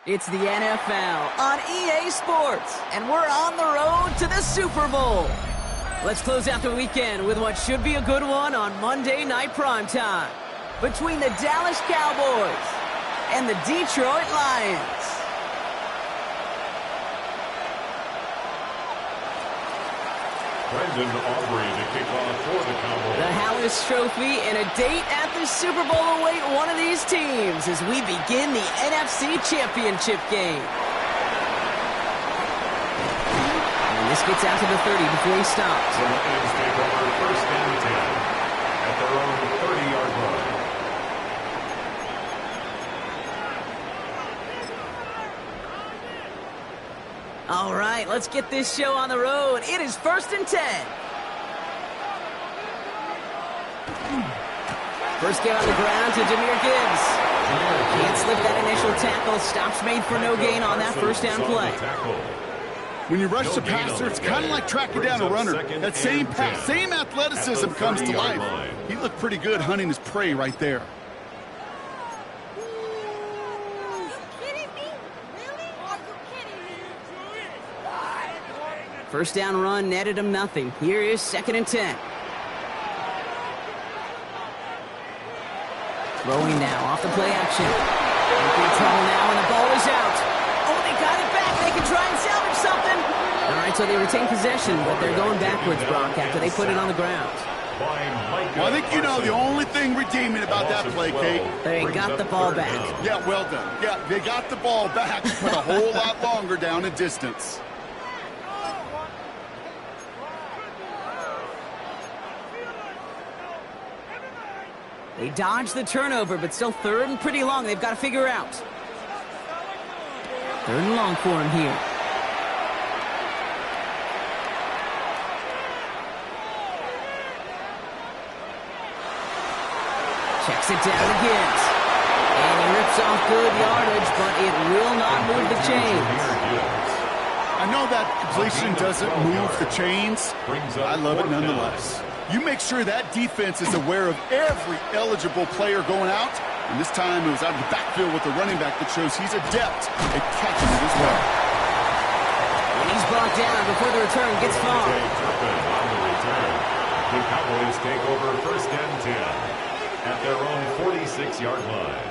It's the NFL on EA Sports, and we're on the road to the Super Bowl. Let's close out the weekend with what should be a good one on Monday Night Primetime between the Dallas Cowboys and the Detroit Lions. Brendan Aubrey to kick off for the Cowboys. The Hallis Trophy and a date at the Super Bowl await one of these teams as we begin the NFC Championship game. And this gets out to the 30 before he stops. The Lions take over first and 10 at their own 30-yard line. All right, let's get this show on the road. It is first and 10. First get on the ground to Jahmyr Gibbs. Can't slip that initial tackle. Stops made for no gain on that first down play. When you rush the passer, it's kind of like tracking down a runner. That same pass, same athleticism comes to life. He looked pretty good hunting his prey right there. First down run netted him nothing. Here is second and 10. Throwing now off the play action. In trouble now, and the ball is out. Oh, they got it back. They can try and salvage something. All right, so they retain possession, but they're going backwards, Brock, after they put it on the ground. Well, I think you know the only thing redeeming about that play, Kate. They got the ball back. Yeah, well done. Yeah, they got the ball back, but a whole lot longer down in distance. They dodged the turnover, but still third and pretty long. They've got to figure out. Third and long for him here. Checks it down again. And he rips off good yardage, but it will not move the chains. I know that completion doesn't move the chains. I love it nonetheless. You make sure that defense is aware of every eligible player going out. And this time it was out of the backfield with the running back that shows he's adept at catching it as well. And he's brought down before the return gets far. On the return, the Cowboys take over first and 10 at their own 46-yard line.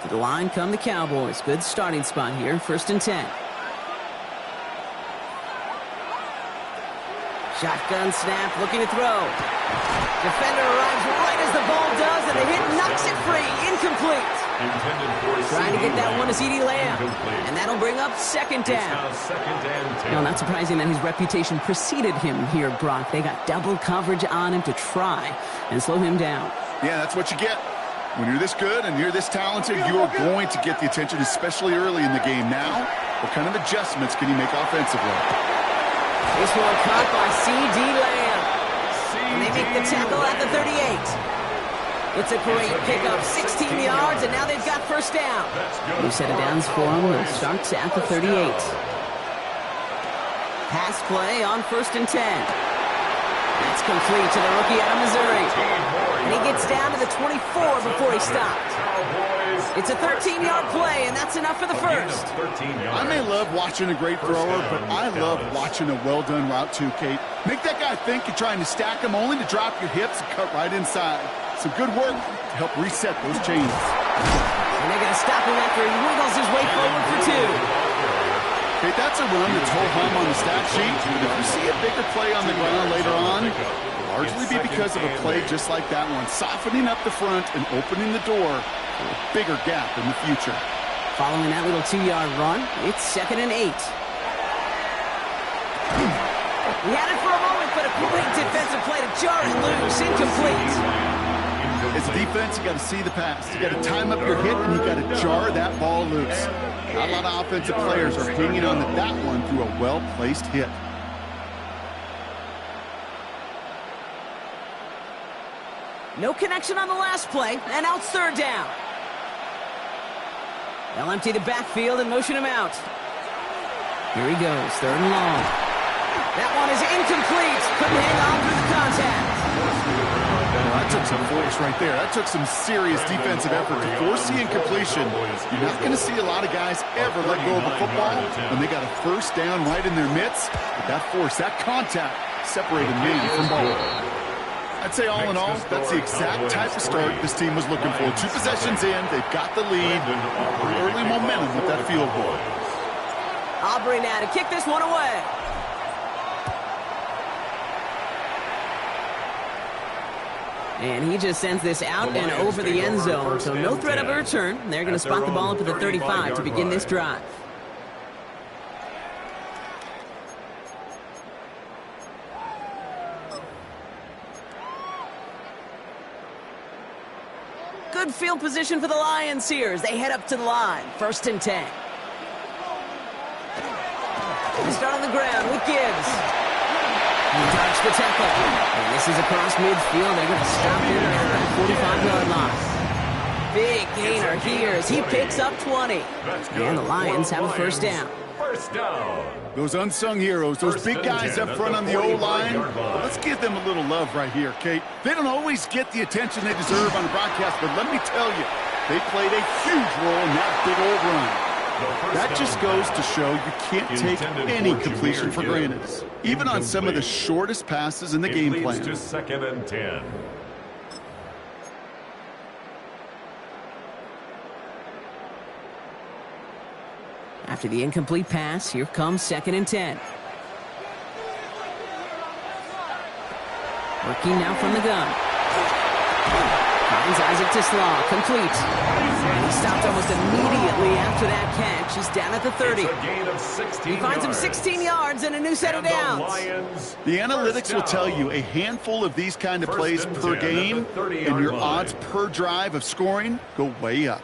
To the line come the Cowboys. Good starting spot here. First and 10. Shotgun snap, looking to throw. Defender arrives right as the ball does, and the hit knocks it free. Incomplete. Trying to get that one to CeeDee Lamb. And that'll bring up second down. No, not surprising that his reputation preceded him here, Brock. They got double coverage on him to try and slow him down. Yeah, that's what you get. When you're this good and you're this talented, you are going to get the attention, especially early in the game. Now, what kind of adjustments can you make offensively? This one caught by CeeDee Lamb. they make the tackle at the 38. It's a great pickup, 16 yards, and now they've got first down. New set of downs for them. It starts at the 38. Pass play on 1st and 10. That's complete to the rookie out of Missouri. And he gets down to the 24 before he stopped. It's a 13-yard play, and that's enough for the first. I may love watching a great thrower, but I love watching a well-done route too, Kate. Make that guy think you're trying to stack him only to drop your hips and cut right inside. Some good work to help reset those chains. And they're going to stop him after he wiggles his way forward for 2. Okay, that's a run that's ho-hum on the stat sheet, but if you see a bigger play on the ground later on, it'll largely be because of a play just like that one, softening up the front and opening the door for a bigger gap in the future. Following that little 2-yard run, it's 2nd and 8. He had it for a moment, but a great defensive play to jar it loose, incomplete. As a defense, you got to see the pass. You got to time up your hit, and you got to jar that ball loose. Not a lot of offensive players are hanging on to that one through a well-placed hit. No connection on the last play, and now it's 3rd down. They'll empty the backfield and motion him out. Here he goes, 3rd and long. That one is incomplete. Couldn't hang on through the contact. Well, that took some force right there. That took some serious defensive effort to force the incompletion. You're not going to see a lot of guys ever let go of a football when they got a first down right in their midst. But that force, that contact, separated man from ball. I'd say all in all, that's the exact type of start this team was looking for. 2 possessions in, they've got the lead. Early momentum with that field goal. Aubrey now to kick this one away. And he just sends this out and over the end zone, so no threat of a return. They're going to spot the ball up at the 35 to begin this drive. Good field position for the Lions here as they head up to the line. 1st and 10. They start on the ground with Gibbs. He dodged the tackle. And this is across midfield. They're going to stop him at the 45-yard line. Big gainer here as he picks up 20. And the Lions have a first down. First down. Those unsung heroes, those big guys up front on the O-line, well, let's give them a little love right here, Kate. They don't always get the attention they deserve on the broadcast, but let me tell you, they played a huge role in that big old run. That just goes to show you can't take any completion for granted, even on some of the shortest passes in the game plan. To 2nd and 10. After the incomplete pass, here comes 2nd and 10. Working now from the gun. Finds Isaac to Slaw, complete. And he stopped almost immediately after that catch. He's down at the 30. He finds him 16 yards and a new set of downs. The analytics will tell you a handful of these kind of plays per game, and your odds per drive of scoring go way up.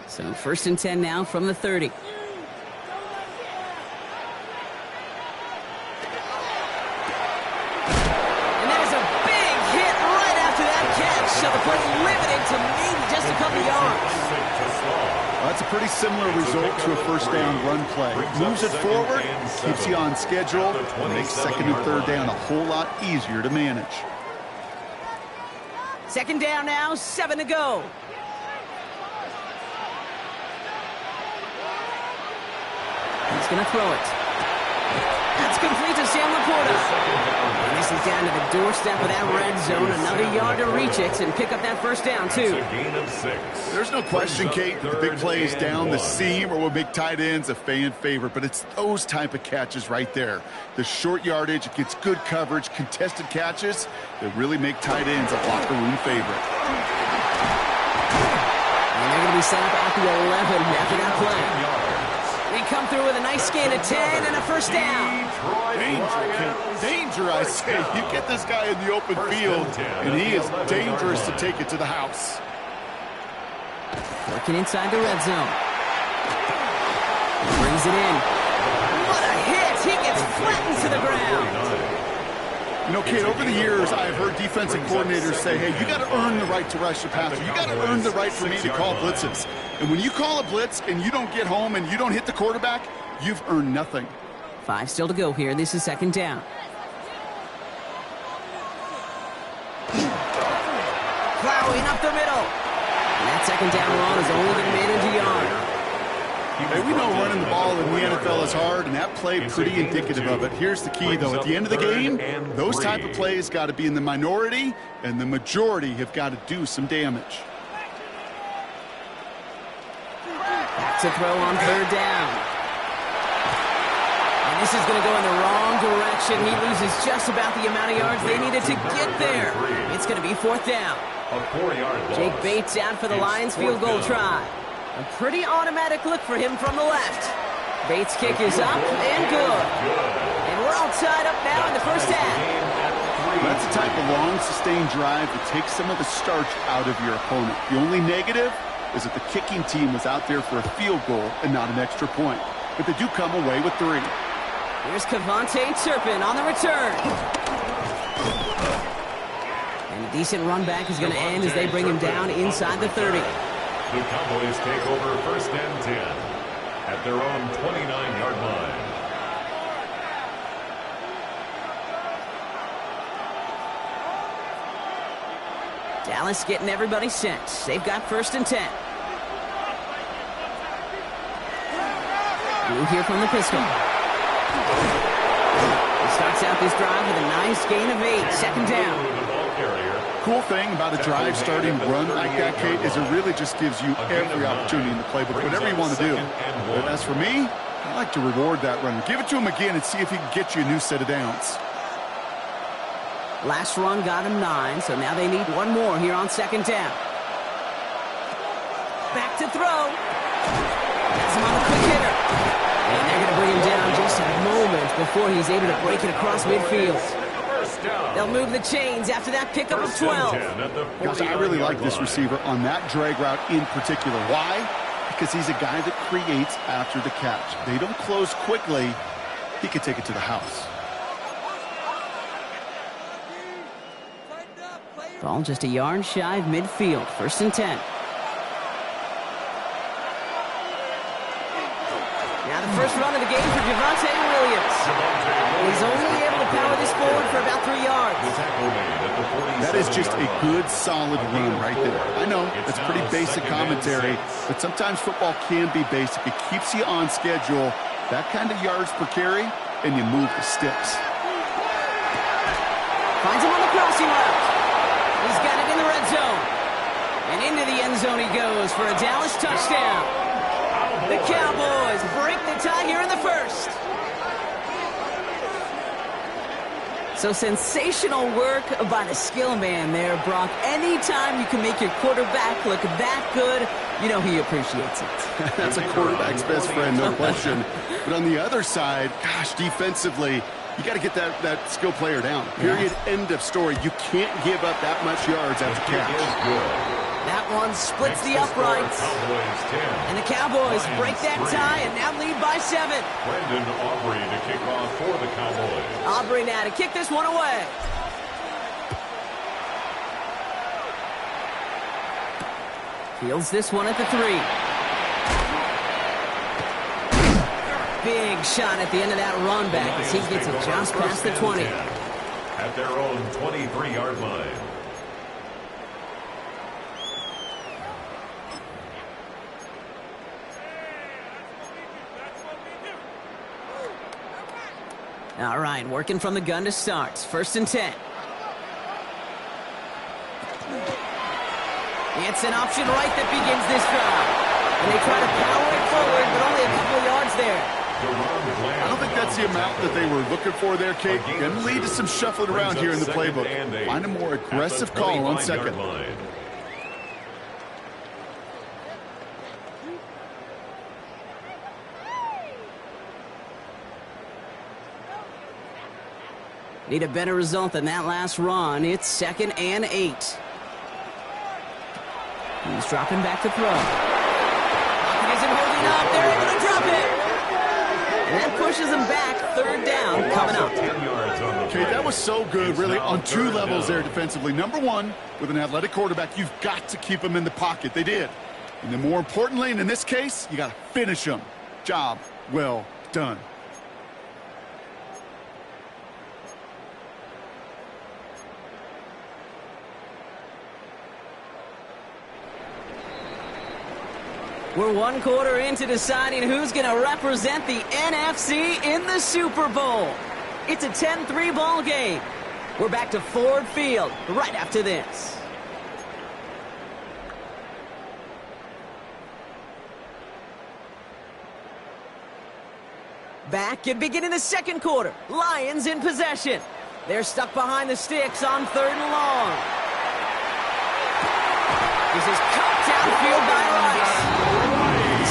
So 1st and 10 now from the 30. So the play limited to maybe just a couple yards. Well, that's a pretty similar result to a first down run play. Moves it forward, keeps you on schedule, and makes 2nd and 3rd down a whole lot easier to manage. 2nd down now, 7 to go. He's going to throw it. That's complete to Sam Laporta. And this is down to the doorstep of that red zone. Another yard to reach it and pick up that first down, too. A gain of 6. There's no question, Kate, the big plays down the seam or will make tight ends a fan favorite, but it's those type of catches right there. The short yardage, it gets good coverage, contested catches that really make tight ends a locker room favorite. And they're going to be set up at the 11 after that play. They come through with a nice gain of 10 and a first down. Danger, Kate. Danger, I say. You get this guy in the open field, and he is dangerous to take it to the house. Working inside the red zone. Brings it in. What a hit! He gets flattened to the ground. You know, Kate, over the years, I've heard defensive coordinators say, hey, you got to earn the right to rush the passer. You got to earn the right for me to call blitzes. And when you call a blitz and you don't get home and you don't hit the quarterback, you've earned nothing. 5 still to go here. This is second down. Plowing up the middle. And that second down run is only going to manage a yard. Hey, we know running the ball in the NFL is hard, and that play pretty indicative of it. Here's the key, though. At the end of the game, those type of plays got to be in the minority, and the majority have got to do some damage. Back to throw on third down. And this is going to go in the wrong direction. He loses just about the amount of yards they needed to get there. It's going to be fourth down. A 4-yard loss. Jake Bates out for the Lions field goal try. A pretty automatic look for him from the left. Bates' kick is up and good. And we're all tied up now in the first half. That's the type of long, sustained drive that takes some of the starch out of your opponent. The only negative is that the kicking team was out there for a field goal and not an extra point. But they do come away with 3. Here's Kevontae Turpin on the return. And a decent run back is going to end as they bring him down inside the 30. The Cowboys take over first and 10 at their own 29-yard line. Dallas getting everybody set. They've got first and 10. Blue here from the pistol. He starts out this drive with a nice gain of 8. Second down. Cool thing about a drive starting run like that, Kate, is it really just gives you every opportunity in the playbook, whatever you want to do. But as for me, I like to reward that runner. Give it to him again and see if he can get you a new set of downs. Last run got him 9, so now they need one more here on second down. Back to throw. That's him on the quick hitter. And they're going to bring him down just a moment before he's able to break it across midfield. They'll move the chains after that pickup of 12. Gosh, I really like this receiver on that drag route in particular. Why? Because he's a guy that creates after the catch. They don't close quickly. He could take it to the house. Ball just a yard shy of midfield. First and 10. Now the first run of the game for Javonte Williams. He's only able to power this forward for about 3 yards. That is just a good, solid run right there. I know, it's pretty basic commentary, but sometimes football can be basic. It keeps you on schedule, that kind of yards per carry, and you move the sticks. Finds him on the crossing route. He's got it in the red zone. And into the end zone he goes for a Dallas touchdown. The Cowboys break the tie here in the first. So sensational work by the skill man there, Brock. Anytime you can make your quarterback look that good, you know he appreciates it. That's a quarterback's best friend, no question. But on the other side, gosh, defensively, you got to get that skill player down. Period. End of story. You can't give up that much yards after catch. That one splits the uprights. And the Cowboys break that tie and now lead by 7. Brendan Aubrey to kick off for the Cowboys. Aubrey now to kick this one away. Fields this one at the 3. Big shot at the end of that run back as he gets it just past the 20. At their own 23-yard line. All right, working from the gun to start. First and 10. It's an option right that begins this drive. And they try to power it forward, but only a couple of yards there. I don't think that's the amount that they were looking for there, Kate. Going to lead to some shuffling around here in the playbook. Find a more aggressive call on second. Need a better result than that last run. It's second and 8. He's dropping back to throw. Pocket isn't holding up. They're able to drop it. And that pushes them back. Third down coming up. Okay, that was so good, really, on two levels there defensively. Number one, with an athletic quarterback, you've got to keep him in the pocket. They did. And then more importantly, and in this case, you got to finish him. Job well done. We're one quarter into deciding who's going to represent the NFC in the Super Bowl. It's a 10-3 ball game. We're back to Ford Field right after this. Back at beginning the second quarter. Lions in possession. They're stuck behind the sticks on 3rd and long. This is cut downfield by Rice.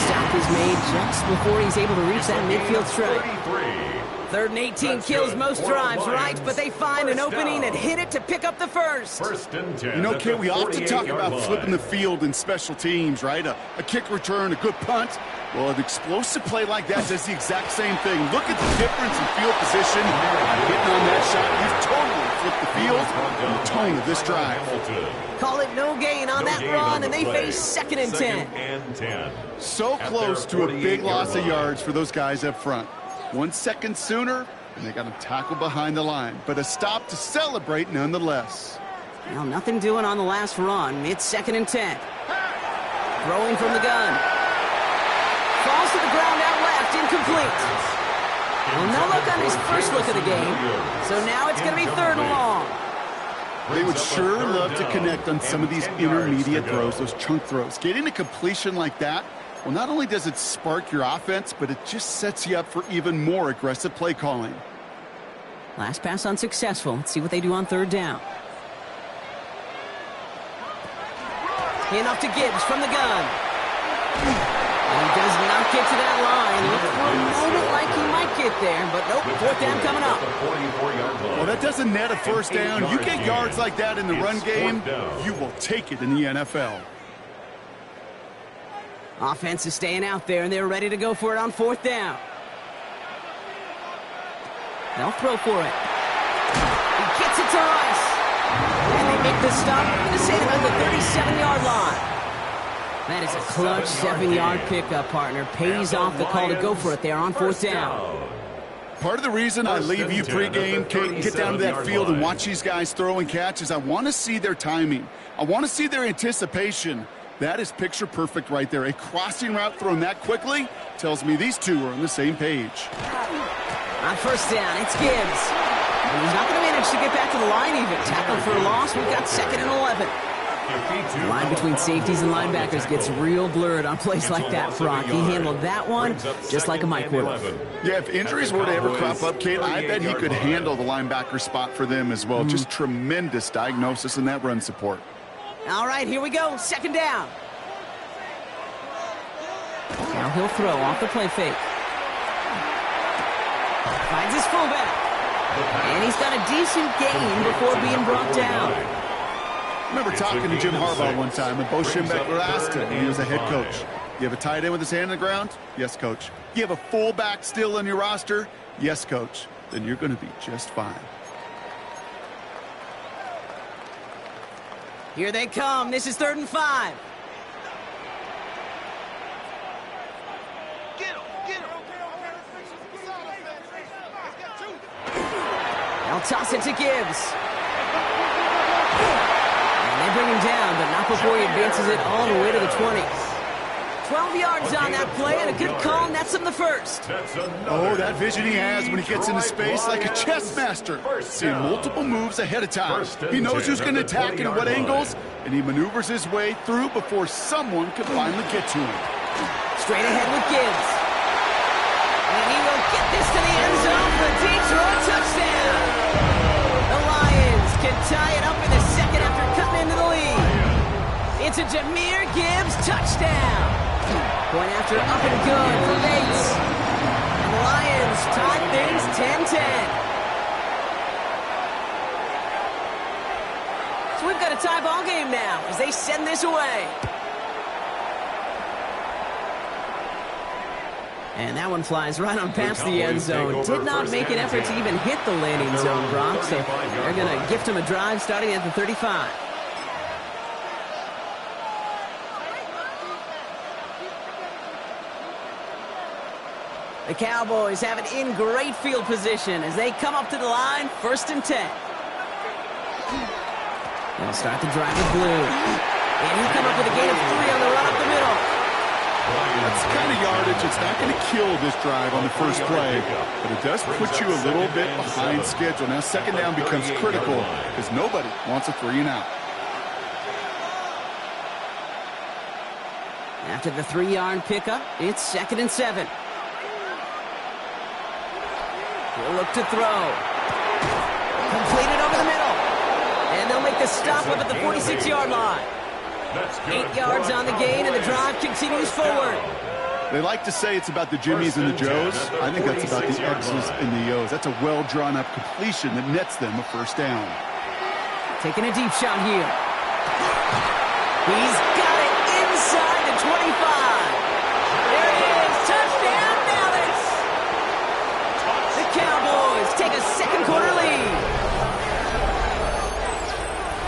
Stop is made just before he's able to reach that midfield strike. 3rd and 18 kills most drives, right? But they find an opening and hit it to pick up the first. You know, Kate, we often talk about flipping the field in special teams, right? A kick return, a good punt. Well, an explosive play like that does the exact same thing. Look at the difference in field position. Hitting on that shot, you've totally flipped the field and the tone of this drive. Call it no gain on that run, and they face 2nd and 10. So close to a big loss of yards for those guys up front. 1 second sooner, and they got him tackled behind the line. But a stop to celebrate nonetheless. Well, nothing doing on the last run. It's 2nd and 10. Throwing from the gun. Falls to the ground out left, incomplete. Well, no look on his first look of the game. So now it's going to be 3rd and long. They would sure love to connect on some of these intermediate throws, those chunk throws. Getting a completion like that, well, not only does it spark your offense, but it just sets you up for even more aggressive play calling. Last pass unsuccessful. Let's see what they do on 3rd down. Enough to Gibbs from the gun. And he does not get to that line. Looked for a moment like he might get there, but nope, 4th down coming up. Well, that doesn't net a first down. You get yards like that in the run game, you will take it in the NFL. Offense is staying out there, and they're ready to go for it on 4th down. They'll throw for it. He gets it to Rice. And they make the stop to save him at the 37-yard line. That is a clutch 7-yard pickup, partner. Pays off the call to go for it there on 4th down. Part of the reason I leave you pregame, Kate, get down to that field and watch these guys throw and catch is I want to see their timing. I want to see their anticipation. That is picture perfect right there. A crossing route thrown that quickly tells me these two are on the same page. On 1st down, it's Gibbs. And he's not going to manage to get back to the line even. Tackled for a loss. We've got 2nd and 11. The line between safeties and linebackers gets real blurred on plays like that, Brock. He handled that one just like a Mike would have. Yeah, if injuries were to ever crop up, Kate, I bet he could handle the linebacker spot for them as well. Just tremendous diagnosis in that run support. All right, here we go. 2nd down. Now he'll throw off the play fake. Finds his fullback. And he's got a decent gain before being brought down. I remember talking to Jim Harbaugh one time, and Bo Schembechler asked him when he was a head coach, you have a tight end with his hand on the ground? Yes, coach. You have a fullback still on your roster? Yes, coach. Then you're going to be just fine. Here they come. This is 3rd and 5. They'll toss it to Gibbs. And they bring him down, but not before he advances it all the way to the 20s. 12 yards on that play, and a good call, and that's him the first. Oh, that vision he has when he gets into space like a chess master. Seeing multiple moves ahead of time. He knows who's going to attack and at what angles, and he maneuvers his way through before someone can finally get to him. Straight ahead with Gibbs. And he will get this to the end zone for a Detroit touchdown. The Lions can tie it up in the second after cutting into the lead. It's a Jahmyr Gibbs touchdown. Point after up and good for Bates. And the Lions tie things 10-10. So we've got a tie ball game now as they send this away. And that one flies right on past the end zone. Did not make an effort to even hit the landing zone, Brock. So they're going to gift him a drive starting at the 35. The Cowboys have it in great field position as they come up to the line, 1st and 10. They'll start the drive with Blue. And he'll come up with a gain of 3 on the run up the middle. That's the kind of yardage. It's not going to kill this drive on the first play, but it does put you a little bit behind schedule. Now, 2nd down becomes critical because nobody wants a 3 and out. After the 3-yard pickup, it's 2nd and 7. He'll look to throw. Completed over the middle. And they'll make the stop up at the 46-yard line. 8 yards on the gain, and the drive continues forward. They like to say it's about the Jimmies and the Joes. I think that's about the X's and the O's. That's a well-drawn-up completion that nets them a 1st down. Taking a deep shot here. He's got it inside the 25. There it is. Touchdown, Dallas. The Cowboys take a 2nd quarter lead.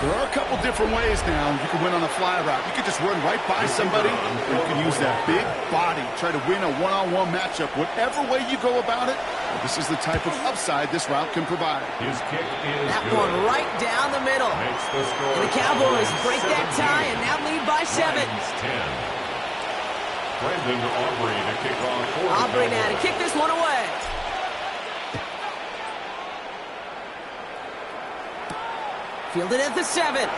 There are a couple different ways now. You can win on a fly route. You can just run right by somebody, or you can use that big body, try to win a one-on-one matchup. Whatever way you go about it, this is the type of upside this route can provide. His kick is that one right down the middle. And the Cowboys break that tie and now lead by 7. Brandon Aubrey to kick off. Aubrey now to kick this one away. Fielded at the 7.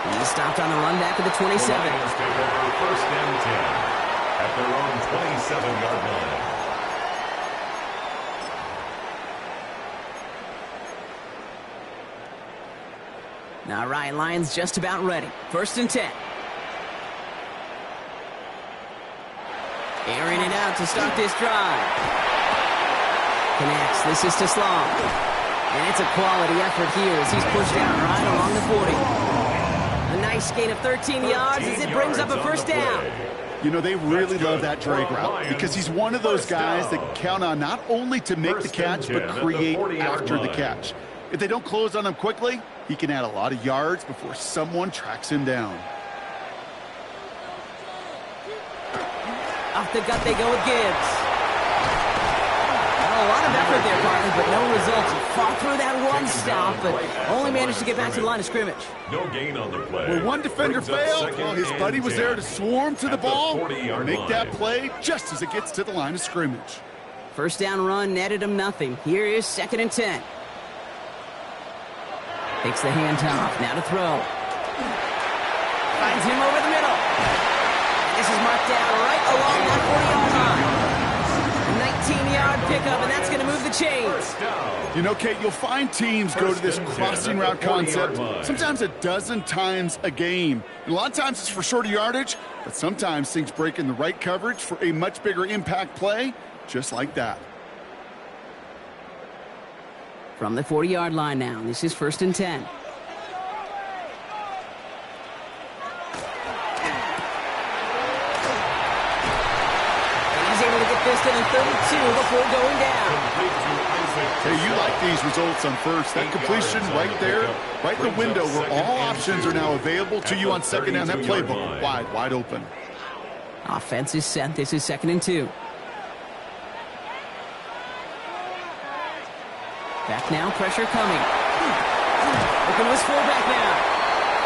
He stopped on the run back at the 27. The Lions take over 1st and 10 at their own 27-yard line. All right, Lions just about ready. 1st and 10. Airing it out to start this drive. Connects. This is to Sloan. And it's a quality effort here as he's pushed out right along the 40. A nice gain of 13 yards as it brings up a 1st down. You know, they really love that drag route because he's one of those guys that can count on not only to make the catch, but create after the catch. If they don't close on him quickly, he can add a lot of yards before someone tracks him down. Off the gut they go with Gibbs. A lot of effort there, partner, but no results. He fought through that run stop, but only managed to get back to the line of scrimmage. No gain on the play. Well, one defender failed. Well, his buddy was there to swarm to the ball and make that play just as it gets to the line of scrimmage. 1st down run netted him nothing. Here is 2nd and 10. Takes the handoff. Now to throw. Finds him over the middle. And this is marked down right along that 40-yard line. 19-yard pickup, and that's going to move the chains. You know, Kate, you'll find teams go to this crossing route concept sometimes a dozen times a game. And a lot of times it's for shorter yardage, but sometimes things break in the right coverage for a much bigger impact play, just like that. From the 40-yard line now, this is 1st and 10. This to the 32 before going down. Hey, you like these results on 1st. That completion right there, right in the window where all options are now available to you on 2nd down. That playbook wide open. Offense is set. This is 2nd and 2. Back now, pressure coming. Looking this fullback now.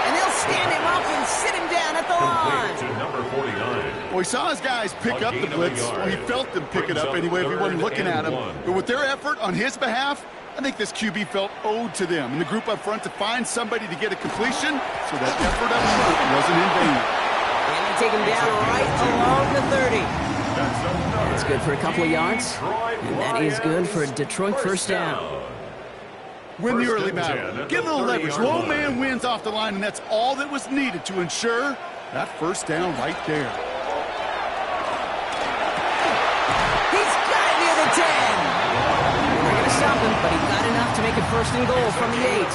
And they'll stand him up and sit him down at the line. To number 49. Well, he saw his guys pick up the blitz. Well, he felt them pick it up anyway if he wasn't looking at him. But with their effort on his behalf, I think this QB felt owed to them and the group up front to find somebody to get a completion so that effort up front wasn't in vain. And they take him down right along the 30. That's good for a couple of yards. And that is good for a Detroit 1st down. Win the early battle. Get a little leverage. Low man wins off the line, and that's all that was needed to ensure that 1st down right there. He's got it near the 10. They're going to stop him, but he got enough to make it first and goal from the 8.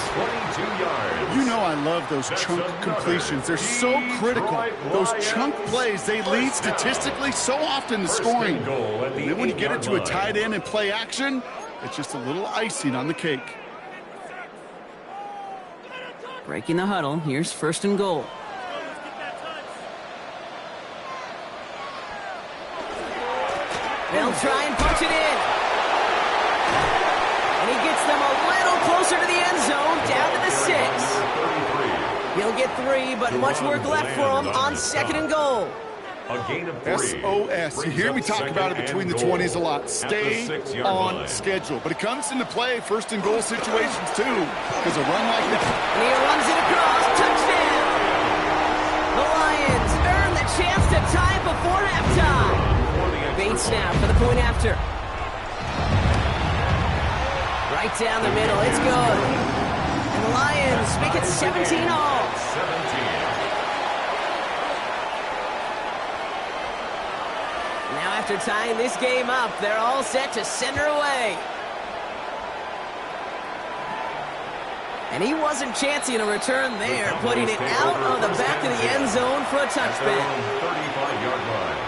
22 yards. You know I love those chunk completions. They're so critical. Those chunk plays, they lead statistically so often to scoring. And then when you get it to a tight end and play action, it's just a little icing on the cake. Breaking the huddle. Here's first and goal. They'll try and punch it in. And he gets them a little closer to the end zone, down to the 6. He'll get 3, but much work left for him on second and goal. A gain of 3. SOS. You hear me talk about it between the 20s a lot. Stay on schedule. But it comes into play first and goal situations too. Because a run like that. And he runs it across. Touchdown. The Lions earn the chance to tie it before halftime. Bates now for the point after. Right down the middle. It's good. And the Lions make it 17 all. 17. Now after tying this game up, they're all set to send her away. And he wasn't chancing a return there, putting it out on the back of the end zone for a touchback. 35-yard line.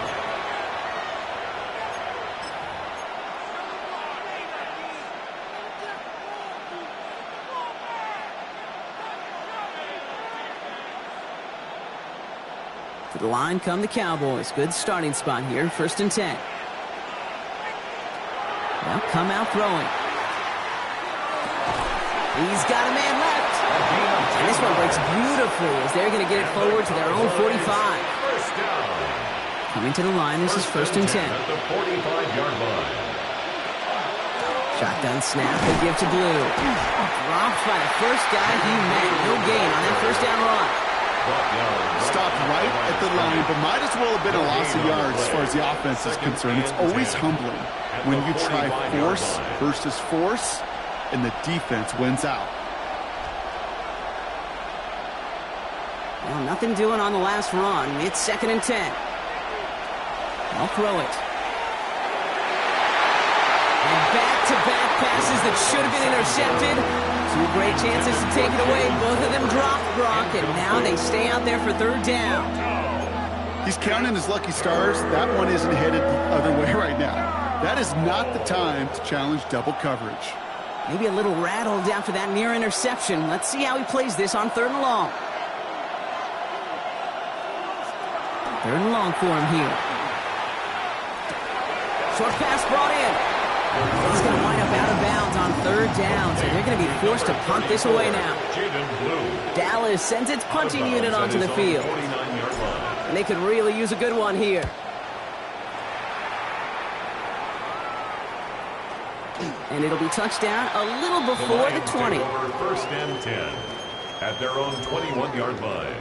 To the line come the Cowboys. Good starting spot here, first and 10. Now come out throwing. He's got a man left. And this one breaks beautifully as they're going to get it forward to their own 45. Coming to the line, this is first and 10. At the 45-yard line. Shotgun snap, they give to Blue. Dropped by the first guy he met. No gain on that first down run. Stopped right at the line, but might as well have been a loss of yards as far as the offense is concerned. It's always humbling when you try force versus force, and the defense wins out. Well, nothing doing on the last run. It's second and 10. I'll throw it. And back-to-back passes that should have been intercepted. 2 great chances to take it away. Both of them dropped, Brock, and now they stay out there for third down. He's counting his lucky stars. That one isn't headed the other way right now. That is not the time to challenge double coverage. Maybe a little rattled after that near interception. Let's see how he plays this on third and long. Third and long for him here. Short pass brought in. He's going to wind up out of bounds on third down, so they're going to be forced to punt this away now. Dallas sends its punting unit onto the field. And they could really use a good one here. And it'll be touchdown a little before the 20. First and 10 at their own 21-yard line.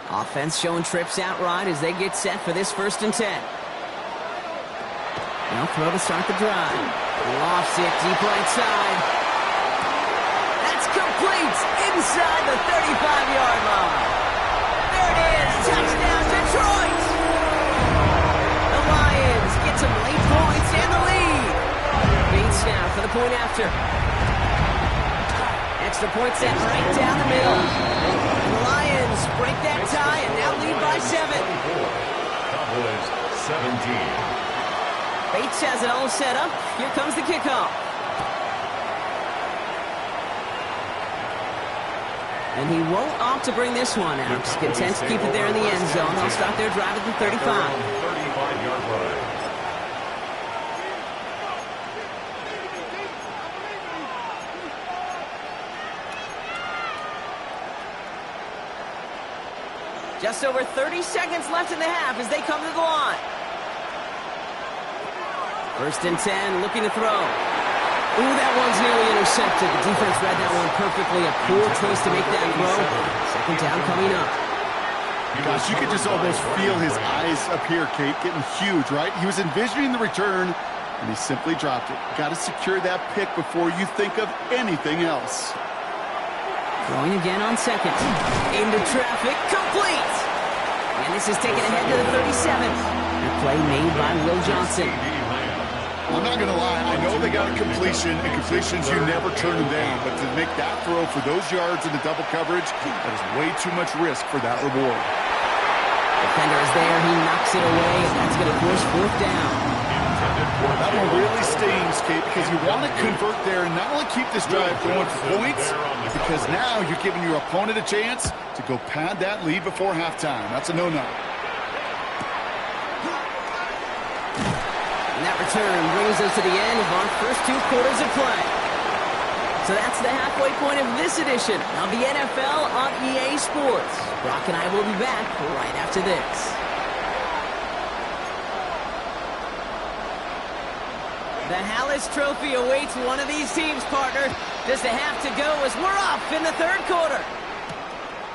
Offense showing trips outright as they get set for this first and 10. Now throw to start the drive. Lofts it deep right side. That's complete inside the 35-yard line. There it is. Touchdown, Detroit. The Lions get some late points and the lead. Bates now for the point after. Extra point set right down the middle. And the Lions break that tie and now lead by 7. Cowboys 17. Bates has it all set up. Here comes the kickoff. And he won't opt to bring this one out. He's content to keep it there in the end zone. They'll start their drive at the 35. 35-yard line. Just over 30 seconds left in the half as they come to the line. First and 10, looking to throw. Ooh, that one's nearly intercepted. The defense read that one perfectly. A poor choice to make that throw. Second down coming up. Gosh, you could just almost feel his eyes up here, Kate, getting huge, right? He was envisioning the return, and he simply dropped it. Got to secure that pick before you think of anything else. Throwing again on second. Into traffic, complete! And this is taken ahead to the 37. A play made by Will Johnson. I'm not going to lie, I know they got a completion, and completions, you never turn them down. But to make that throw for those yards in the double coverage, that is way too much risk for that reward. Defender is there, he knocks it away, and that's going to force fourth down. That one really stings, Kate, because you want to convert there and not only keep this drive going for points, because now you're giving your opponent a chance to go pad that lead before halftime. That's a no-no. And that return brings us to the end of our first 2 quarters of play. So that's the halfway point of this edition of the NFL on EA Sports. Brock and I will be back right after this. The Hallis Trophy awaits one of these teams, partner. Just a half to go as we're off in the 3rd quarter.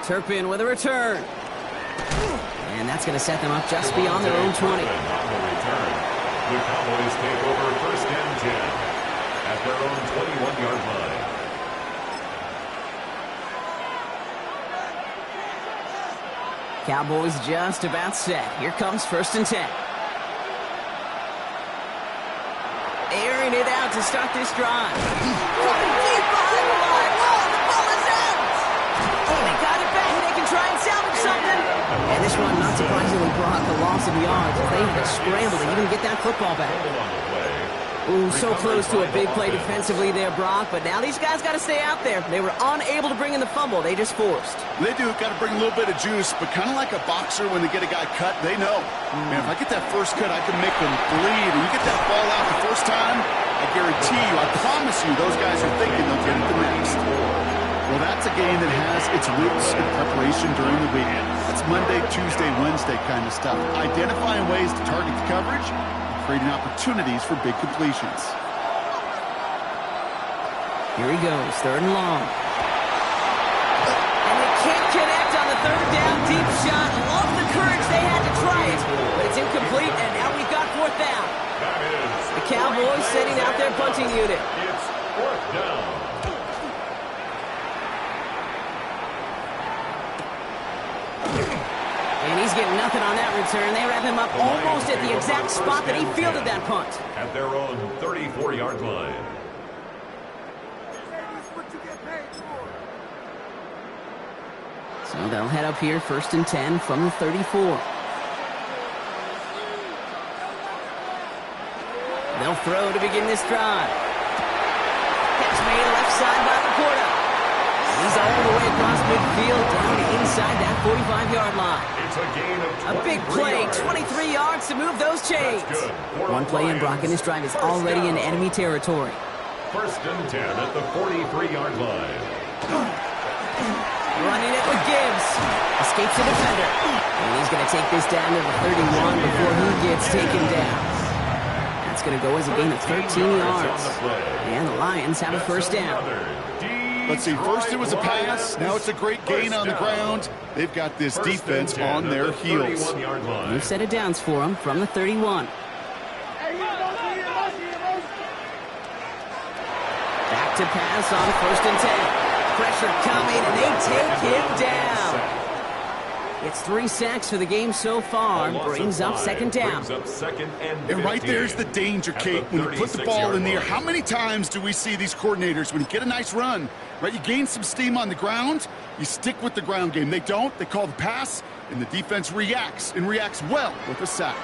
Turpin with a return. And that's going to set them up just beyond their own 20. The Cowboys take over 1st and 10 at their own 21-yard line. Cowboys just about set. Here comes 1st and 10. Airing it out to start this drive. Coming deep behind the line. Oh, the ball is out! Oh, they got it back. They can try and salvage something. And this one, not surprisingly, brought the loss of yards. They had to scramble to even get that football back. Ooh, so close to a big play defensively there, Brock. But now these guys got to stay out there. They were unable to bring in the fumble. They just forced. They do. Got to bring a little bit of juice, but kind of like a boxer when they get a guy cut, they know. Man, if I get that first cut, I can make them bleed. And you get that ball out the first time, I guarantee you, I promise you, those guys are thinking they'll get it the next. Well, that's a game that has its roots in preparation during the week. That's Monday, Tuesday, Wednesday kind of stuff. Identifying ways to target the coverage, creating opportunities for big completions. Here he goes, 3rd and long. And they can't connect on the 3rd down deep shot. Love the courage they had to try it, but it's incomplete, and now we've got 4th down. The Cowboys setting out their punting unit. It's 4th down. And he's getting nothing on that return. They wrap him up almost at the exact spot that he fielded that punt. At their own 34-yard line. So they'll head up here 1st and 10 from the 34. They'll throw to begin this drive. Catch made left side by Laporta. He's all the way across midfield down inside that 45-yard line. It's a gain of 23 A big play, yards. 23 yards to move those chains. One play in Brock, and this drive is already in enemy territory. 1st and 10 at the 43-yard line. Running it with Gibbs. Escapes the defender. And he's going to take this down to the 31 before he gets taken down. That's going to go as a gain of 13 yards. And the Lions have a 1st down. Let's see, first it was a pass, now it's a great gain on the ground. They've got this defense on their heels. New set of downs for them from the 31. Back to pass on 1st and 10. Pressure coming, and they take him down. It's 3 sacks for the game so far. Brings up 2nd down. And right there's the danger, Kate. When you put the ball in the air, how many times do we see these coordinators, when you get a nice run, right, you gain some steam on the ground, you stick with the ground game. They don't. They call the pass, and the defense reacts, and reacts well with a sack.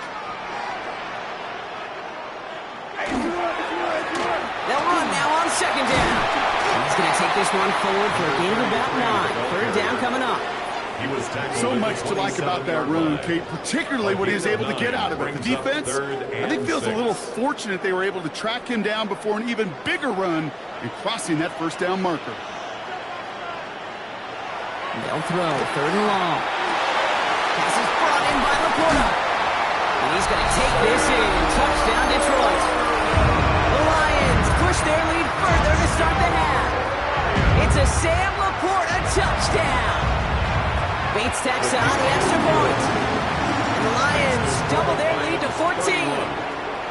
They'll run now on 2nd down. He's going to take this one forward for a gain of about 9. 3rd down coming up. So much to like about that run, Kate, particularly what he was able to get out of it. The defense, I think, feels a little fortunate they were able to track him down before an even bigger run and crossing that 1st down marker. They'll throw 3rd and long. Pass is brought in by Laporta. And he's going to take this in. Touchdown, Detroit. The Lions push their lead further to start the half. It's a Sam Laporta touchdown. Bates tacks on the extra point. And the Lions double their lead to 14.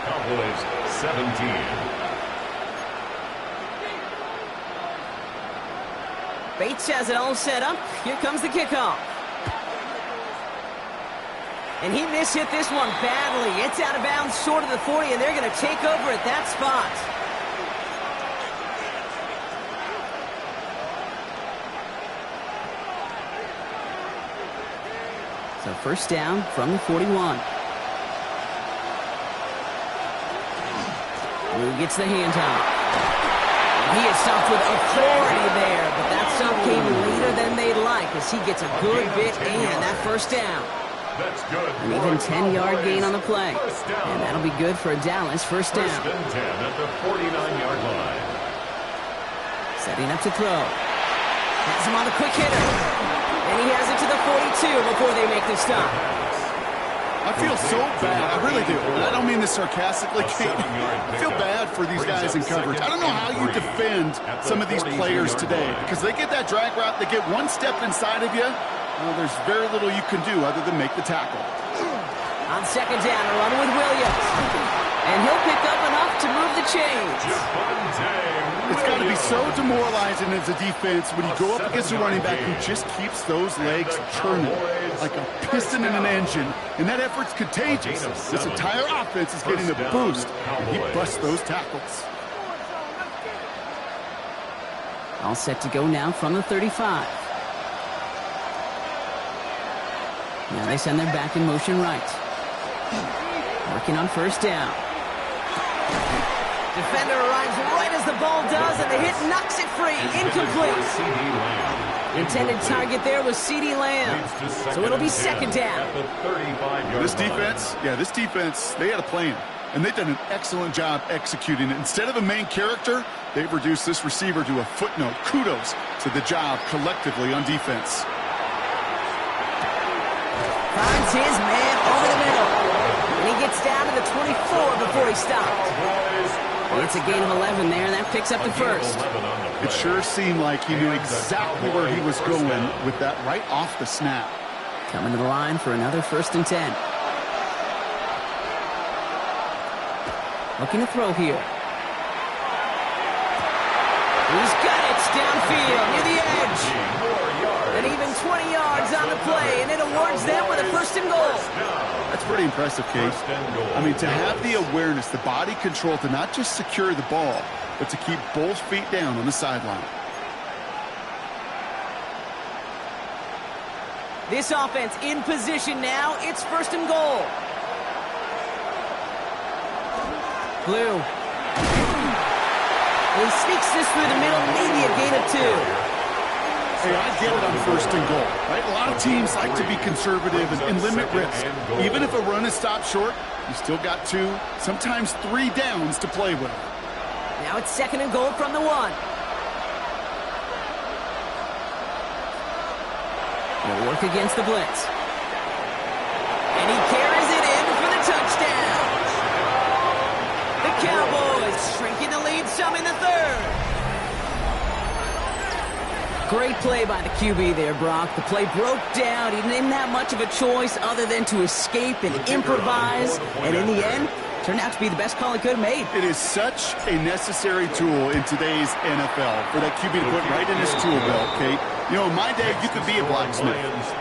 Cowboys 17. Bates has it all set up. Here comes the kickoff. And he mishit this one badly. It's out of bounds short of the 40, and they're going to take over at that spot. So first down from the 41. Lou gets the handoff. He is stopped with authority there, but that stop came later than they'd like as he gets a good bit and that first down. That's good. An even 10-yard gain on the play. And that'll be good for a Dallas first down. First and 10 at the 49-yard line. Setting up to throw. Has him on the quick hitter. And he has it to the 42 before they make the stop. I feel so bad. I really do. And I don't mean this sarcastically. I feel bad for these guys in coverage. I don't know how you defend some of these players today because they get that drag route, they get one step inside of you. Well, there's very little you can do other than make the tackle. On second down, a run with Williams. And he'll pick up enough to move the chains. It's got to be so demoralizing as a defense when you go up against a running back who just keeps those legs churning like a piston in an engine. And that effort's contagious. This entire offense is getting a boost. And he busts those tackles. All set to go now from the 35. Now they send their back in motion right. Working on first down. Defender arrives right as the ball does, and the hit knocks it free. Incomplete. Intended target there was CeeDee Lamb. So it'll be second down. This defense, they had a plan. And they've done an excellent job executing it. Instead of a main character, they've reduced this receiver to a footnote. Kudos to the job collectively on defense. Finds his man over the middle. And he gets down to the 24 before he stopped. It's a gain of 11 there, and that picks up the first. It sure seemed like he knew exactly where he was going with that right off the snap. Coming to the line for another first and 10. Looking to throw here. He's got it downfield near the edge. And even 20 yards on the play, and it awards them with a first and goal. That's pretty impressive, Case. I mean, to have the awareness, the body control to not just secure the ball, but to keep both feet down on the sideline. This offense in position now. It's first and goal. Blue. He sneaks this through the middle, maybe a gain of 2. Hey, I get it on first and goal, right? A lot of teams like to be conservative and limit risk. Even if a run is stopped short, you still got 2, sometimes 3 downs to play with. Now it's second and goal from the 1. He'll work against the blitz. And he carries it in for the touchdown. The Cowboys shrinking the lead some in the third. Great play by the QB there, Brock. The play broke down. He didn't have much of a choice other than to escape and improvise. And in the end, turned out to be the best call he could have made. It is such a necessary tool in today's NFL for that QB to put right in his tool belt, Kate. You know, in my day, you could be a blacksmith,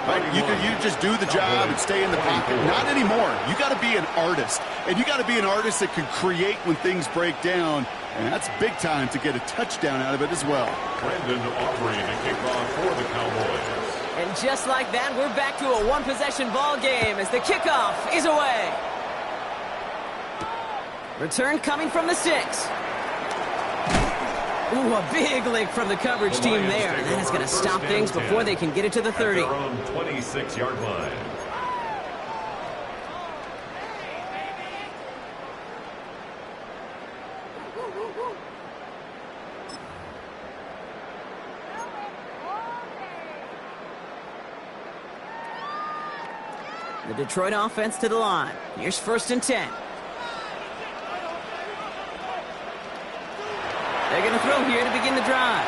right? You just do the job and stay in the pocket. Not anymore. You got to be an artist. And you got to be an artist that can create when things break down. And that's big time to get a touchdown out of it as well. Brandon offering a kickoff for the Cowboys. And just like that, we're back to a one-possession ball game as the kickoff is away. Return coming from the 6. Ooh, a big lick from the coverage team there. And that is going to stop things before they can get it to the 30. At their own 26-yard line. The Detroit offense to the line. Here's first and 10. They're going to throw here to begin the drive.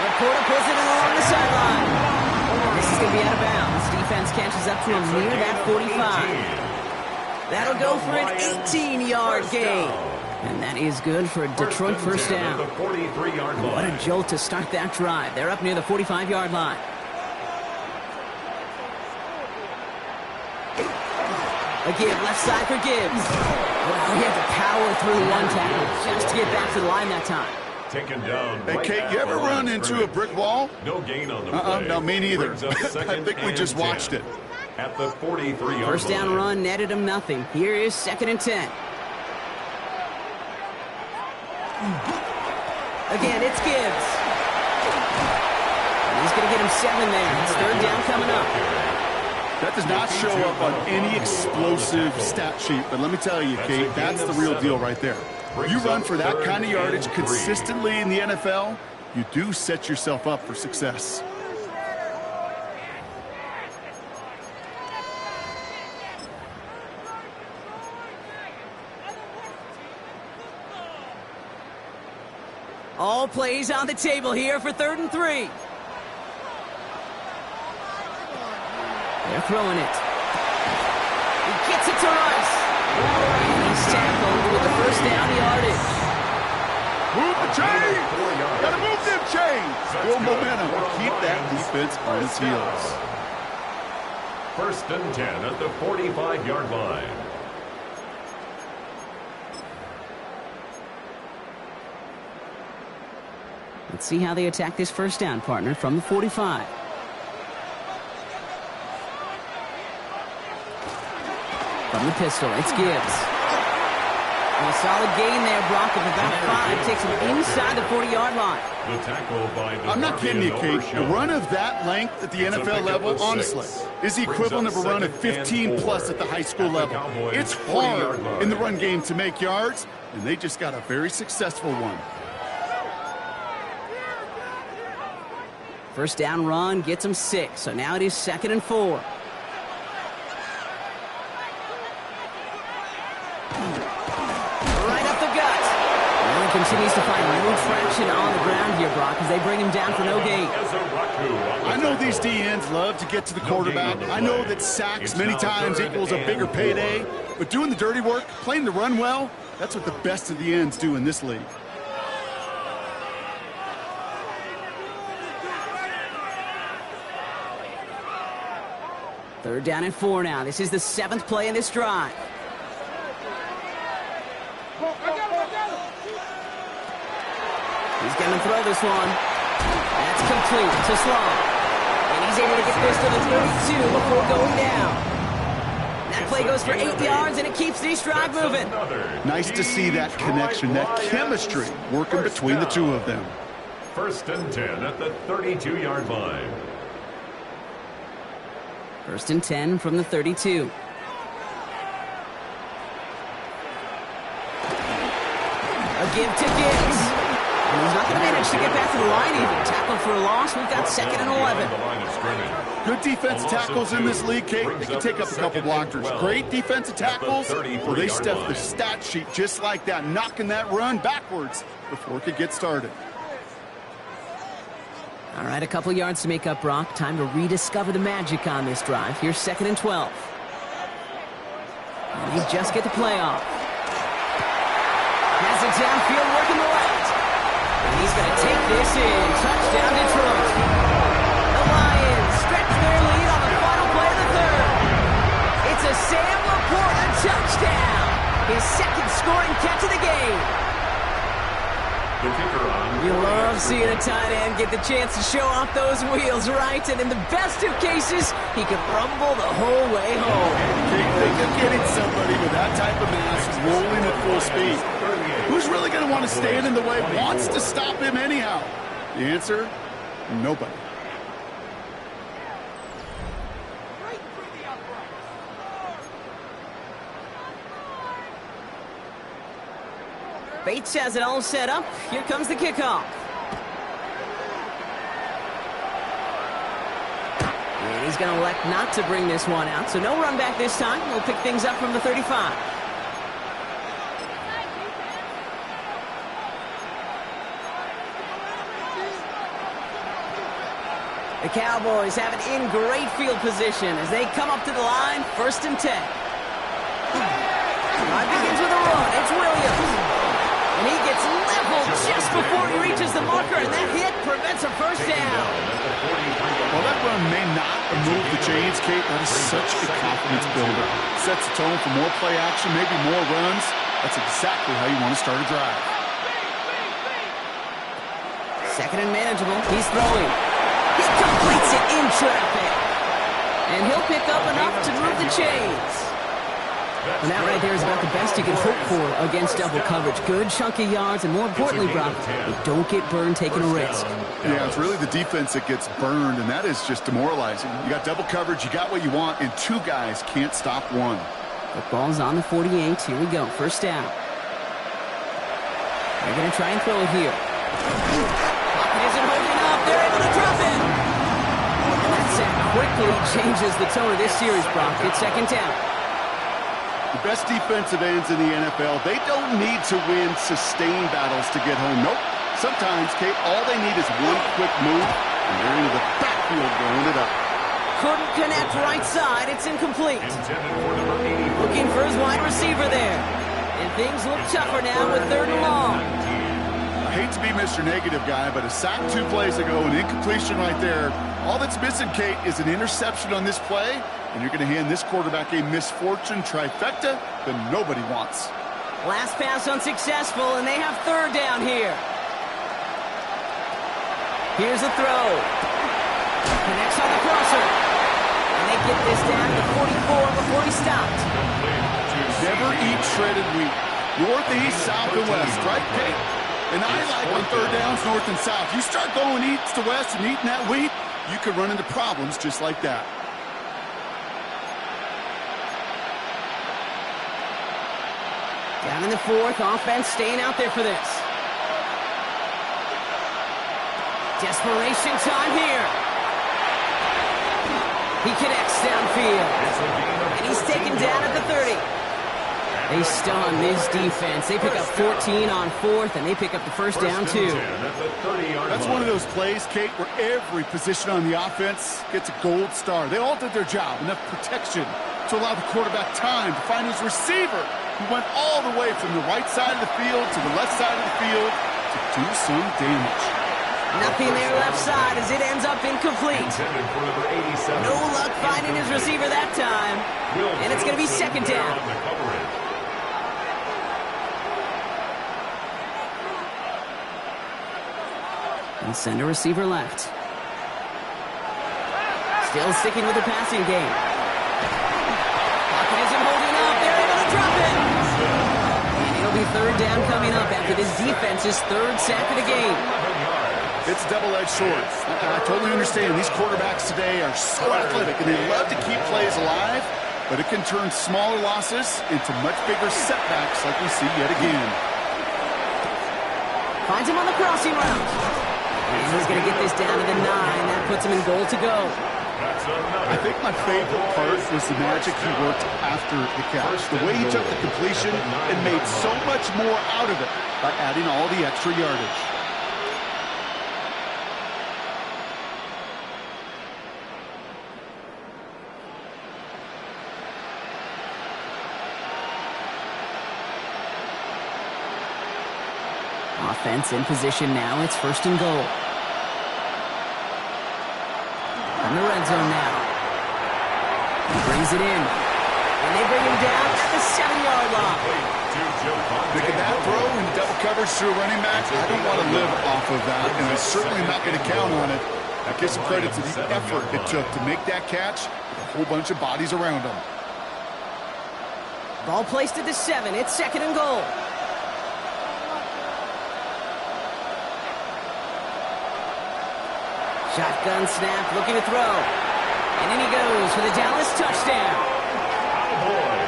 Laporta pulls it in along the sideline. This is going to be out of bounds. Defense catches up to him near that 45. That'll go for an 18-yard gain. And that is good for a Detroit first down. The 43-yard line. What a jolt to start that drive. They're up near the 45-yard line. A give, left side for Gibbs. Well, he had to power through one tackle just to get back to the line that time. Taken down. Hey, Kate, you ever run into a brick wall? No gain on the play. No, me neither. I think we just watched it. At the 43-yard line. First down run netted him nothing. Here is 2nd and 10. Again, it's Gibbs. And he's going to get him 7 there. It's 3rd down coming up. That does not show up on any explosive stat sheet, but let me tell you, Kate, that's the real deal right there. You run for that kind of yardage consistently in the NFL, you do set yourself up for success. All plays on the table here for 3rd and 3. They're throwing it. He gets it to Rice. And he's tackled with the first down yardage. Move the chain! Gotta move them chains! Build momentum. Keep that defense on its heels. 1st and 10 at the 45-yard line. Let's see how they attack this first down, partner, from the 45. From the pistol, it's Gibbs. And a solid gain there, Brock, of about 5. Takes him inside the 40-yard line. The tackle by I'm not kidding you, Kate. A run of that length at the NFL level, honestly, is the equivalent of a run of 15-plus at the high school level. It's hard in the run game to make yards, and they just got a very successful one. First down run gets him 6, so now it is 2nd and 4. Right up the gut. And he continues to find no traction on the ground here, Brock, as they bring him down for no gain. I know these DNs love to get to the quarterback. I know that sacks many times equals a bigger payday, but doing the dirty work, playing the run well, that's what the best of the ends do in this league. Third down and 4 now. This is the 7th play in this drive. He's going to throw this one. That's complete to Sloan. And he's able to get this to the 32 before going down. That play goes for 8 yards, and it keeps this drive moving. Nice to see that connection, that chemistry working between the two of them. 1st and 10 at the 32-yard line. 1st and 10 from the 32. A give to Gibbs. And he's not going to manage to get back to the line even. Tackle for a loss. We've got 2nd and 11. Good defensive tackles in this league, Kate. They can take up a couple blockers. Great defensive tackles. Well, they stuff the stat sheet just like that, knocking that run backwards before it could get started. All right, a couple yards to make up, Brock. Time to rediscover the magic on this drive. Here's 2nd and 12. And they just get the play off. Has it downfield, working the left. And he's going to take this in. Touchdown, Detroit. The Lions stretch their lead on the final play of the 3rd. It's a Sam Laporta touchdown. His 2nd scoring catch of the game. The kicker on. You love seeing a tight end get the chance to show off those wheels, right? And in the best of cases, he can rumble the whole way home. Think of getting somebody with that type of mass rolling at full speed. Who's really going to want to stand in the way, wants to stop him anyhow? The answer, nobody. Bates has it all set up. Here comes the kickoff. And he's going to elect not to bring this one out, so no run back this time. We'll pick things up from the 35. The Cowboys have it in great field position as they come up to the line, 1st and 10. Drive begins with a run. It's Williams. And he gets leveled just before he reaches the marker, and that hit prevents a first down. Well, that run may not move the chains, Kate. That is such a confidence builder. Sets the tone for more play action, maybe more runs. That's exactly how you want to start a drive. Second and manageable. He's throwing. He completes it in traffic. And he'll pick up enough to move the chains. And that right there is about the best you can hope for against double coverage. Good chunky yards, and more importantly, Brock, you don't get burned taking a risk. Yeah, it's really the defense that gets burned, and that is just demoralizing. You got double coverage, you got what you want, and two guys can't stop one. The ball's on the 48. Here we go. First down. They're going to try and throw it here. Pocket isn't holding up. They're able to drop it. And that sack quickly changes the tone of this series, Brock. It's second down. The best defensive ends in the NFL, they don't need to win sustained battles to get home. Nope. Sometimes, Kate, all they need is one quick move, and they're into the backfield blowing it up. Couldn't connect right side. It's incomplete. Looking for his wide receiver there. And things look tougher now with third and long. I hate to be Mr. Negative guy, but a sack 2 plays ago, an incompletion right there. All that's missing, Kate, is an interception on this play, and you're going to hand this quarterback a misfortune trifecta that nobody wants. Last pass unsuccessful, and they have third down here. Here's a throw. Connects on the crosser. And they get this down to 44 before he stopped. Never eat shredded wheat. North, east, south, and west, right, Kate? And I like on third downs, north and south. You start going east to west and eating that wheat, you could run into problems just like that. Down in the fourth, offense staying out there for this. Desperation time here. He connects downfield. And he's taken down at the 30. They stun this defense. They pick up 14 on fourth, and they pick up the first down, too. That's one of those plays, Kate, where every position on the offense gets a gold star. They all did their job. Enough protection to allow the quarterback time to find his receiver, who went all the way from the right side of the field to the left side of the field to do some damage. Nothing there left side as it ends up incomplete. No luck finding his receiver that time. And it's going to be second down. And send a receiver left. Still sticking with the passing game. Pocket isn't holding up. They're able to drop it. And it'll be third down coming up after this defense's third sack of the game. It's double-edged sword. I totally understand. These quarterbacks today are so athletic, and they love to keep plays alive, but it can turn smaller losses into much bigger setbacks like we see yet again. Finds him on the crossing route. And he's going to get this down to the 9. That puts him in goal to go. I think my favorite part was the magic he worked after the catch. The way he took the completion and made so much more out of it by adding all the extra yardage. Offense in position now. It's first and goal. In the red zone now. He brings it in. And they bring him down at the 7-yard line. Making that throw in double coverage to a running back, I don't want to live off of that, and I'm certainly not going to count on it. I give some credit to the effort it took to make that catch with a whole bunch of bodies around him. Ball placed at the 7. It's second and goal. Shotgun snap, looking to throw. And in he goes for the Dallas touchdown.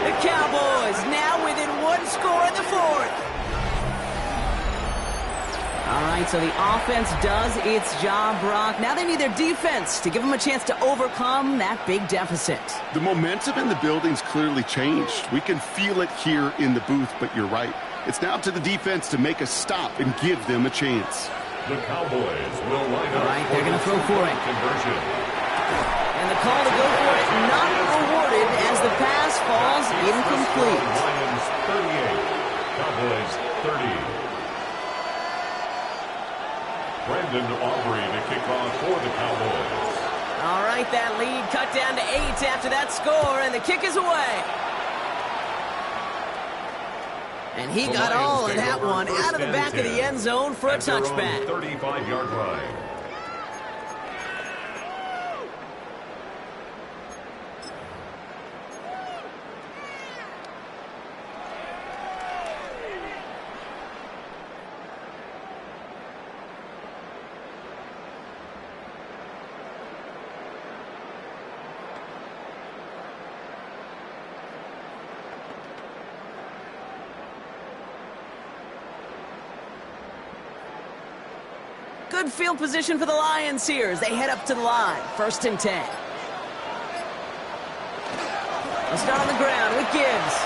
The Cowboys now within one score in the fourth. All right, so the offense does its job, Brock. Now they need their defense to give them a chance to overcome that big deficit. The momentum in the building's clearly changed. We can feel it here in the booth, but you're right. It's now to the defense to make a stop and give them a chance. The Cowboys will line up. All right, they're going to throw for it. Conversion. And the call to go for it not rewarded as the pass falls incomplete. Lions 38, Cowboys 30. Brandon Aubrey to kick off for the Cowboys. All right, that lead cut down to 8 after that score, and the kick is away. And he got all of that one out of the back of the end zone for a touchback. 35-yard line. Good field position for the Lions here as they head up to the line. 1st and 10. They'll start on the ground with Gibbs.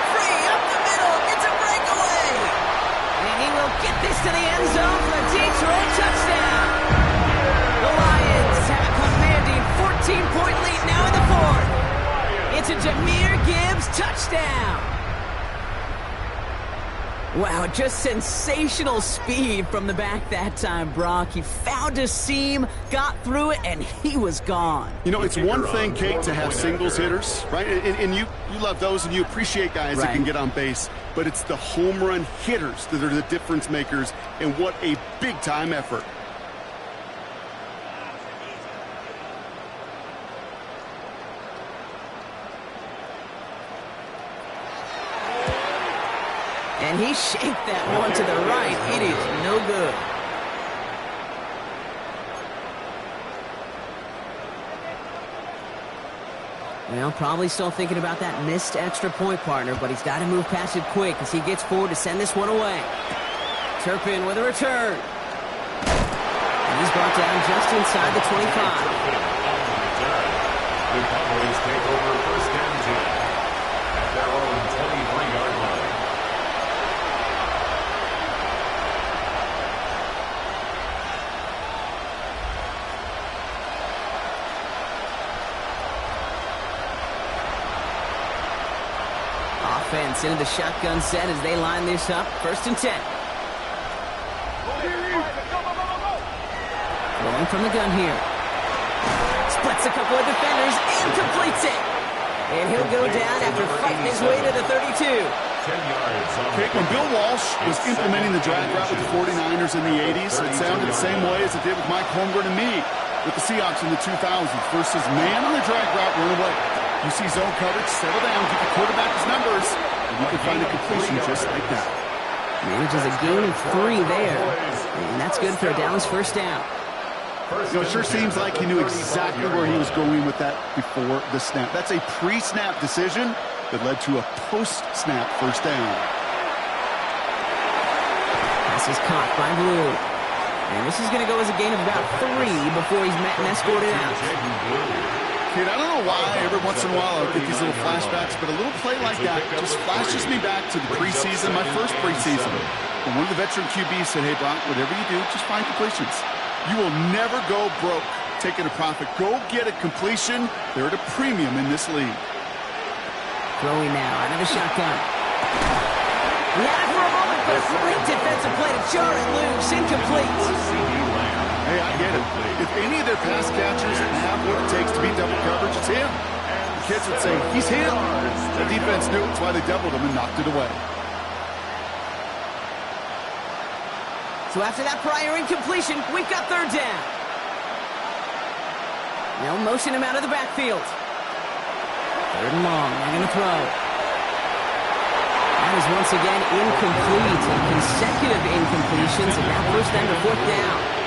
Free up the middle. It's a breakaway. And he will get this to the end zone for a Detroit touchdown. The Lions have a commanding 14-point lead now in the 4th. It's a Jahmyr Gibbs touchdown. Wow, just sensational speed from the back that time, Brock. He found a seam, got through it, and he was gone. You know, it's one thing, Kate, to have singles hitters, right? And you love those, and you appreciate guys that can get on base. But it's the home run hitters that are the difference makers, and what a big-time effort. And he shaped that one to the right. It is no good. Well, probably still thinking about that missed extra point, partner, but he's got to move past it quick as he gets forward to send this one away. Turpin with a return. And he's brought down just inside the 25. The Cowboys take over 1st and 10 at their own 23-yard line. Offense into the shotgun set as they line this up. 1st and 10. Rolling from the gun here. Splits a couple of defenders and completes it. And he'll go down after fighting his way to the 32. 10 yards. Okay, when Bill Walsh was implementing the drag route with the 49ers in the 80s, it sounded the same way as it did with Mike Holmgren and me with the Seahawks in the 2000s versus man on the drag route, run away. You see zone coverage, settle down, get the quarterback his numbers, and you can find a completion just like that. Manages a gain of 3 there. And that's good for a Dallas 1st down. You know, it sure seems like he knew exactly where he was going with that before the snap. That's a pre-snap decision that led to a post-snap 1st down. Pass is caught by Blue. And this is going to go as a gain of about 3 before he's met and escorted out. Kid, I don't know why every once in a while I'll get these little flashbacks, but a little play like that just flashes me back to the preseason, my first preseason. And one of the veteran QBs said, hey, Brock, whatever you do, just find completions. You will never go broke taking a profit. Go get a completion. They're at a premium in this league. Throwing now out of the shotgun. He had it for a moment, but a great defensive play to jar it loose. Incomplete. Hey, I get it. If any of their pass catchers have what it takes to beat double coverage, it's him. The kids would say, he's him. The defense knew it's why they doubled him and knocked it away. So after that prior incompletion, we've got 3rd down. They'll motion him out of the backfield. 3rd and long, they're going to throw. That is once again incomplete. Consecutive incompletions, and that pushed them to 4th down.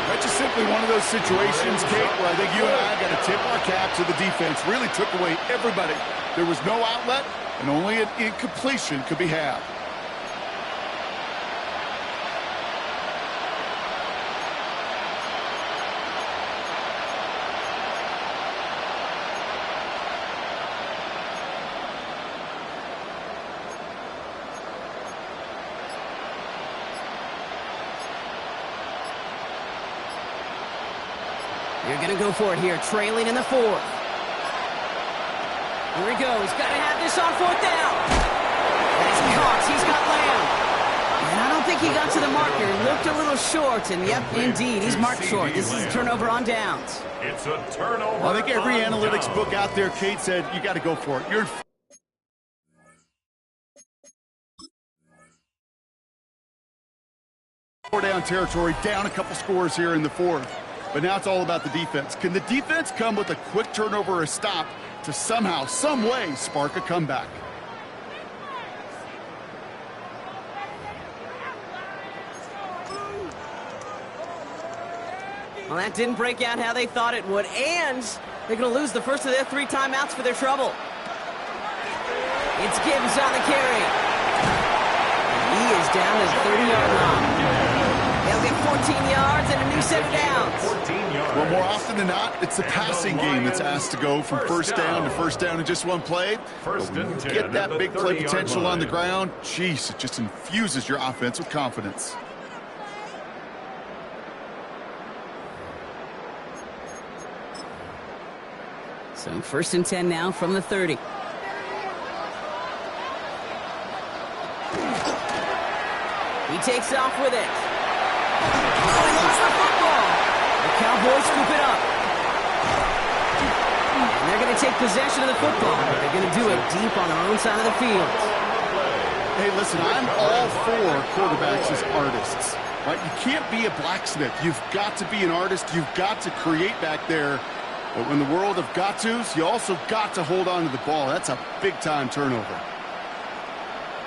That's just simply one of those situations, Kate, where I think you and I got to tip our cap to the defense. Really took away everybody. There was no outlet, and only an incompletion could be had. They're going to go for it here, trailing in the 4th. Here he goes. Got to have this on 4th down. As he hawks, he's got Lamb. And I don't think he got to the marker. Looked a little short, and yep, indeed, he's marked short. This is a turnover on downs. It's a turnover. I think every analytics book out there, Kate, said you got to go for it. You're in 4-down territory, down a couple scores here in the fourth. But now it's all about the defense. Can the defense come with a quick turnover or a stop to somehow, some way, spark a comeback? Well, that didn't break out how they thought it would, and they're going to lose the first of their 3 timeouts for their trouble. It's Gibbs on the carry. He is down to the 30-yard line. They'll get 14 yards and a new set of downs. 14 yards. Well, more often than not, it's the passing game that's asked to go from first down to first down in just one play. First But when and you 10 get at that the big play 30-yard potential on the line. ground, geez, it just infuses your offense with confidence. So first and 10 now from the 30. He takes off with it. Oh, he lost the football. The Cowboys scoop it up. And they're going to take possession of the football. They're going to do it deep on their own side of the field. Hey, listen, I'm all for quarterbacks as artists, right? You can't be a blacksmith. You've got to be an artist. You've got to create back there. But in the world of got-tos, you also got to hold on to the ball. That's a big-time turnover.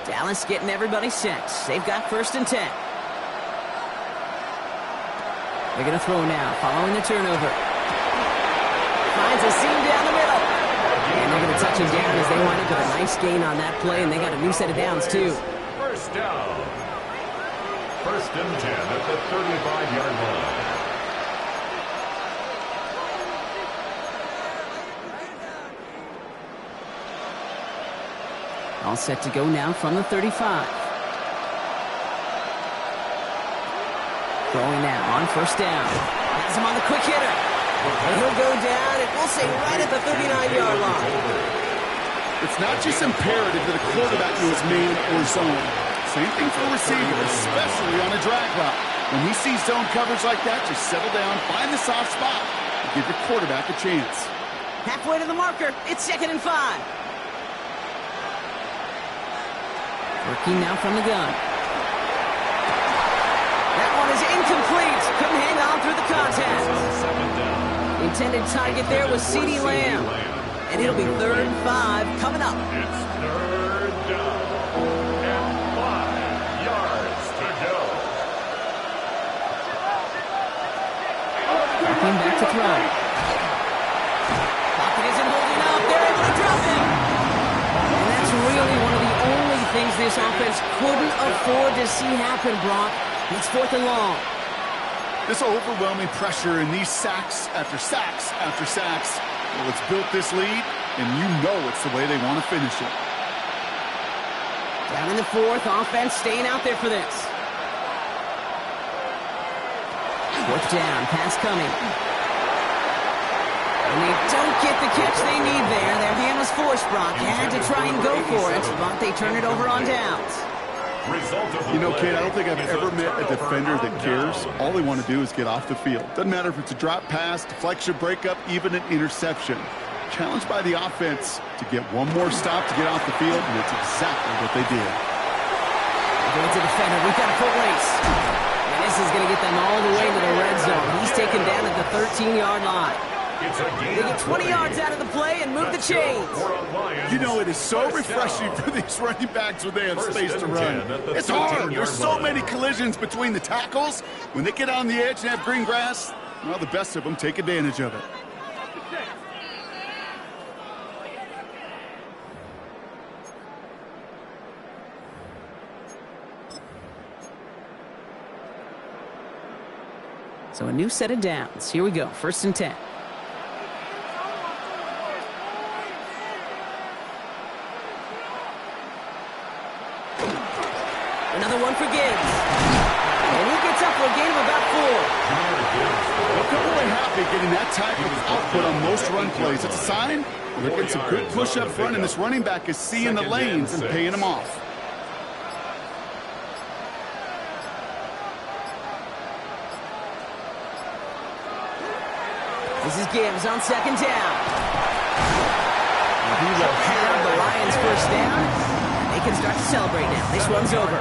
Dallas getting everybody set. They've got first and 10. They're going to throw now, following the turnover. Finds a seam down the middle. And they're going to touch him down as they wind up with a nice gain on that play, and they got a new set of downs, too. First down. First and 10 at the 35-yard line. All set to go now from the 35. Throwing now on first down. Has him on the quick hitter. And he'll go down, and we'll say right at the 39-yard line. It's not just imperative that a quarterback knows man or zone. Same thing for a receiver, especially on a drag route. When he sees zone coverage like that, just settle down, find the soft spot, and give your quarterback a chance. Halfway to the marker. It's second and 5. Working now from the gun. That one is incomplete. Couldn't hang on through the contact. The intended target there was CeeDee Lamb. And it'll be 3rd and 5 coming up. It's 3rd down and 5 yards to go. Working back to throw. Pocket isn't holding up. They're able to drop him. And that's really one of the only things this offense couldn't afford to see happen, Brock. It's 4th and long. This overwhelming pressure and these sacks after sacks after sacks, well, it's built this lead, and you know it's the way they want to finish it. Down in the 4th, offense staying out there for this. 4th down, pass coming. And they don't get the catch they need there. Their hand was forced, Brock. Had to try and go for it, but they turn it over on downs. You know, Kate, I don't think I've ever met a defender that cares. All they want to do is get off the field. Doesn't matter if it's a drop pass, deflection, breakup, even an interception. Challenged by the offense to get one more stop to get off the field, and that's exactly what they did. Going to defender. We've got a full race. And this is going to get them all the way to the red zone. He's taken down at the 13-yard line. They get 20 yards out of the play and move the chains. You know, it is so refreshing for these running backs when they have space to run. It's hard. There's so many collisions between the tackles. When they get on the edge and have green grass, well, the best of them take advantage of it. So a new set of downs. Here we go. 1st and 10. Another one for Gibbs. And he gets up for a gain of about 4. They'll come away happy getting that type of output on most run plays. It's a sign they're getting some good push up front, and this running back is seeing the lanes and paying them off. This is Gibbs on second down. And he will have the Lions first down. And they can start to celebrate now. This one's over.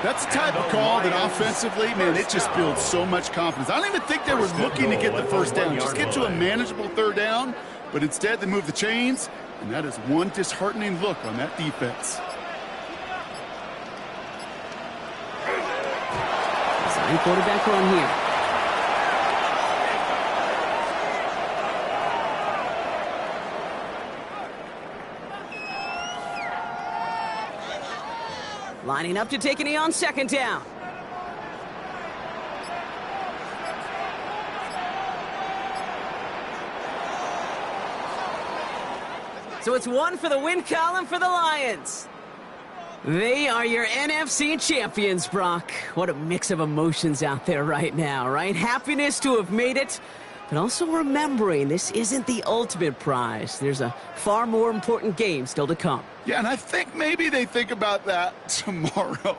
That's the type of call that offensively, man, it just builds so much confidence. I don't even think they were looking to get the first down. Just get to a manageable third down. But instead, they move the chains. And that is one disheartening look on that defense. Design quarterback run here. Lining up to take a knee on second down. So it's one for the win column for the Lions. They are your NFC champions, Brock. What a mix of emotions out there right now, right? Happiness to have made it, but also remembering this isn't the ultimate prize. There's a far more important game still to come. Yeah, and I think maybe they think about that tomorrow.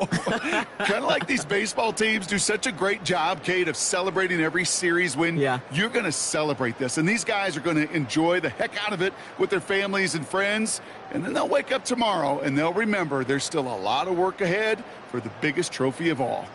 Kind of like these baseball teams do such a great job, Kate, of celebrating every series win. Yeah. You're going to celebrate this, and these guys are going to enjoy the heck out of it with their families and friends, and then they'll wake up tomorrow, and they'll remember there's still a lot of work ahead for the biggest trophy of all.